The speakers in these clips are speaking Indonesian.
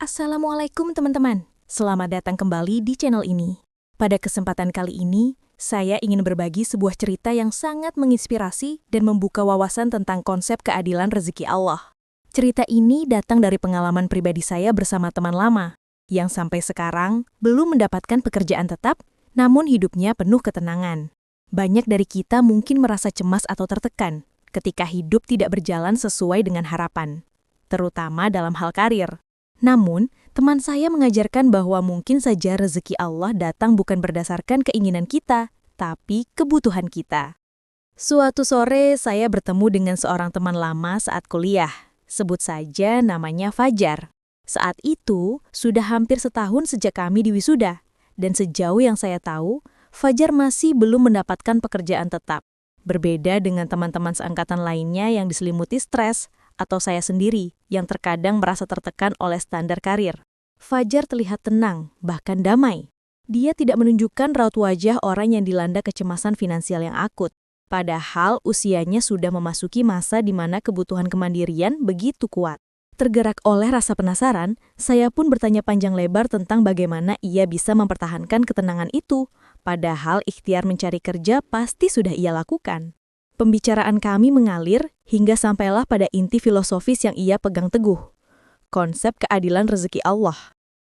Assalamualaikum teman-teman, selamat datang kembali di channel ini. Pada kesempatan kali ini, saya ingin berbagi sebuah cerita yang sangat menginspirasi dan membuka wawasan tentang konsep keadilan rezeki Allah. Cerita ini datang dari pengalaman pribadi saya bersama teman lama, yang sampai sekarang belum mendapatkan pekerjaan tetap, namun hidupnya penuh ketenangan. Banyak dari kita mungkin merasa cemas atau tertekan ketika hidup tidak berjalan sesuai dengan harapan, terutama dalam hal karir. Namun, teman saya mengajarkan bahwa mungkin saja rezeki Allah datang bukan berdasarkan keinginan kita, tapi kebutuhan kita. Suatu sore, saya bertemu dengan seorang teman lama saat kuliah. Sebut saja namanya Fajar. Saat itu, sudah hampir setahun sejak kami diwisuda. Dan sejauh yang saya tahu, Fajar masih belum mendapatkan pekerjaan tetap. Berbeda dengan teman-teman seangkatan lainnya yang diselimuti stres, atau saya sendiri yang terkadang merasa tertekan oleh standar karir. Fajar terlihat tenang, bahkan damai. Dia tidak menunjukkan raut wajah orang yang dilanda kecemasan finansial yang akut. Padahal usianya sudah memasuki masa di mana kebutuhan kemandirian begitu kuat. Tergerak oleh rasa penasaran, saya pun bertanya panjang lebar tentang bagaimana ia bisa mempertahankan ketenangan itu. Padahal ikhtiar mencari kerja pasti sudah ia lakukan. Pembicaraan kami mengalir hingga sampailah pada inti filosofis yang ia pegang teguh. Konsep keadilan rezeki Allah.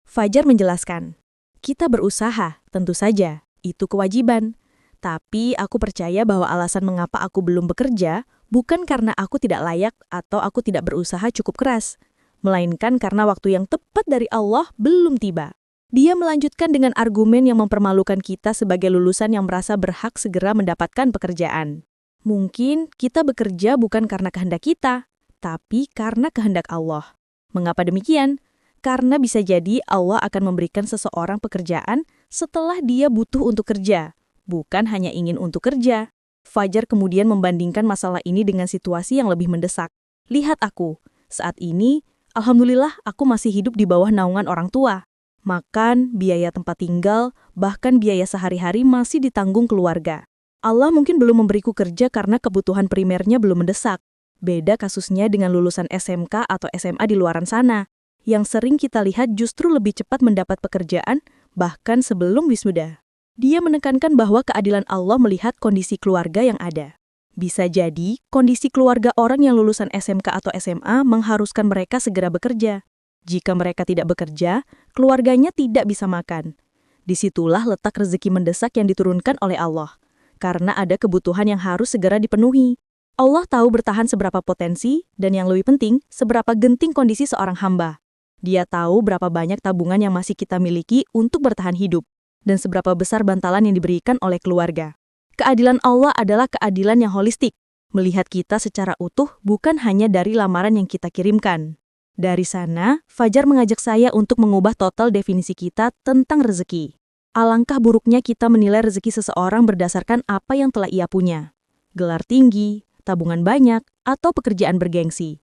Fajar menjelaskan, kita berusaha, tentu saja, itu kewajiban. Tapi aku percaya bahwa alasan mengapa aku belum bekerja bukan karena aku tidak layak atau aku tidak berusaha cukup keras, melainkan karena waktu yang tepat dari Allah belum tiba. Dia melanjutkan dengan argumen yang mempermalukan kita sebagai lulusan yang merasa berhak segera mendapatkan pekerjaan. Mungkin kita bekerja bukan karena kehendak kita, tapi karena kehendak Allah. Mengapa demikian? Karena bisa jadi Allah akan memberikan seseorang pekerjaan setelah dia butuh untuk kerja, bukan hanya ingin untuk kerja. Fajar kemudian membandingkan masalah ini dengan situasi yang lebih mendesak. Lihat aku, saat ini, alhamdulillah aku masih hidup di bawah naungan orang tua. Makan, biaya tempat tinggal, bahkan biaya sehari-hari masih ditanggung keluarga. Allah mungkin belum memberiku kerja karena kebutuhan primernya belum mendesak. Beda kasusnya dengan lulusan SMK atau SMA di luaran sana, yang sering kita lihat justru lebih cepat mendapat pekerjaan, bahkan sebelum wisuda. Dia menekankan bahwa keadilan Allah melihat kondisi keluarga yang ada. Bisa jadi, kondisi keluarga orang yang lulusan SMK atau SMA mengharuskan mereka segera bekerja. Jika mereka tidak bekerja, keluarganya tidak bisa makan. Disitulah letak rezeki mendesak yang diturunkan oleh Allah. Karena ada kebutuhan yang harus segera dipenuhi. Allah tahu bertahan seberapa potensi, dan yang lebih penting, seberapa genting kondisi seorang hamba. Dia tahu berapa banyak tabungan yang masih kita miliki untuk bertahan hidup, dan seberapa besar bantalan yang diberikan oleh keluarga. Keadilan Allah adalah keadilan yang holistik, melihat kita secara utuh bukan hanya dari lamaran yang kita kirimkan. Dari sana, Fajar mengajak saya untuk mengubah total definisi kita tentang rezeki. Alangkah buruknya kita menilai rezeki seseorang berdasarkan apa yang telah ia punya. Gelar tinggi, tabungan banyak, atau pekerjaan bergengsi.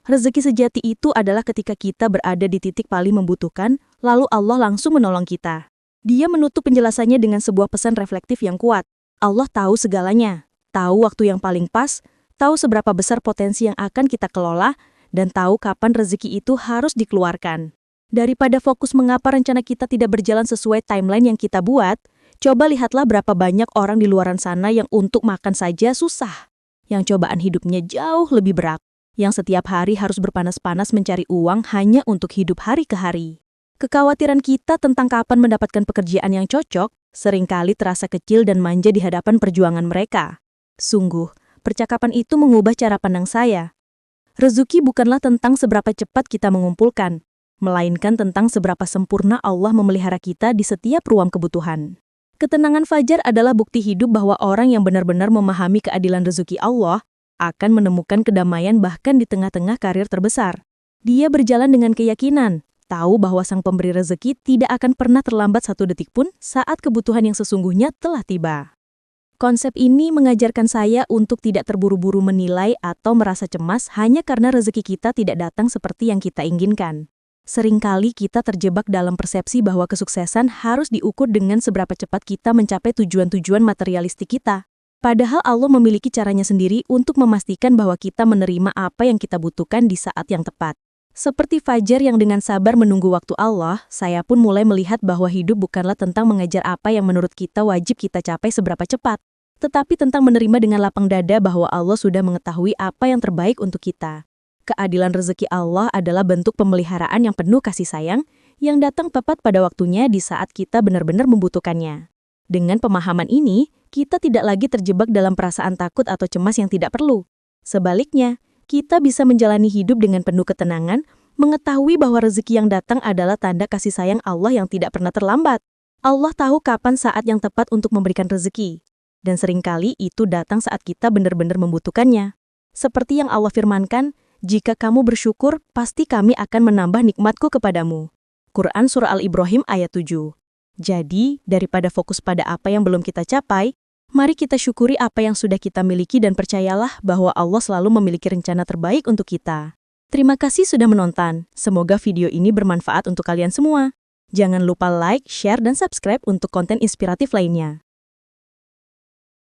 Rezeki sejati itu adalah ketika kita berada di titik paling membutuhkan, lalu Allah langsung menolong kita. Dia menutup penjelasannya dengan sebuah pesan reflektif yang kuat. Allah tahu segalanya, tahu waktu yang paling pas, tahu seberapa besar potensi yang akan kita kelola, dan tahu kapan rezeki itu harus dikeluarkan. Daripada fokus mengapa rencana kita tidak berjalan sesuai timeline yang kita buat, coba lihatlah berapa banyak orang di luaran sana yang untuk makan saja susah. Yang cobaan hidupnya jauh lebih berat. Yang setiap hari harus berpanas-panas mencari uang hanya untuk hidup hari ke hari. Kekhawatiran kita tentang kapan mendapatkan pekerjaan yang cocok, seringkali terasa kecil dan manja di hadapan perjuangan mereka. Sungguh, percakapan itu mengubah cara pandang saya. Rezeki bukanlah tentang seberapa cepat kita mengumpulkan, melainkan tentang seberapa sempurna Allah memelihara kita di setiap ruang kebutuhan. Ketenangan Fajar adalah bukti hidup bahwa orang yang benar-benar memahami keadilan rezeki Allah akan menemukan kedamaian bahkan di tengah-tengah karir terbesar. Dia berjalan dengan keyakinan, tahu bahwa Sang Pemberi rezeki tidak akan pernah terlambat satu detik pun saat kebutuhan yang sesungguhnya telah tiba. Konsep ini mengajarkan saya untuk tidak terburu-buru menilai atau merasa cemas hanya karena rezeki kita tidak datang seperti yang kita inginkan. Seringkali kita terjebak dalam persepsi bahwa kesuksesan harus diukur dengan seberapa cepat kita mencapai tujuan-tujuan materialistik kita. Padahal Allah memiliki caranya sendiri untuk memastikan bahwa kita menerima apa yang kita butuhkan di saat yang tepat. Seperti Fajar yang dengan sabar menunggu waktu Allah, saya pun mulai melihat bahwa hidup bukanlah tentang mengejar apa yang menurut kita wajib kita capai seberapa cepat, tetapi tentang menerima dengan lapang dada bahwa Allah sudah mengetahui apa yang terbaik untuk kita. Keadilan rezeki Allah adalah bentuk pemeliharaan yang penuh kasih sayang, yang datang tepat pada waktunya di saat kita benar-benar membutuhkannya. Dengan pemahaman ini, kita tidak lagi terjebak dalam perasaan takut atau cemas yang tidak perlu. Sebaliknya, kita bisa menjalani hidup dengan penuh ketenangan, mengetahui bahwa rezeki yang datang adalah tanda kasih sayang Allah yang tidak pernah terlambat. Allah tahu kapan saat yang tepat untuk memberikan rezeki. Dan seringkali itu datang saat kita benar-benar membutuhkannya. Seperti yang Allah firmankan, jika kamu bersyukur, pasti kami akan menambah nikmatku kepadamu. Quran Surah Al-Ibrahim ayat 7. Jadi, daripada fokus pada apa yang belum kita capai, mari kita syukuri apa yang sudah kita miliki dan percayalah bahwa Allah selalu memiliki rencana terbaik untuk kita. Terima kasih sudah menonton. Semoga video ini bermanfaat untuk kalian semua. Jangan lupa like, share, dan subscribe untuk konten inspiratif lainnya.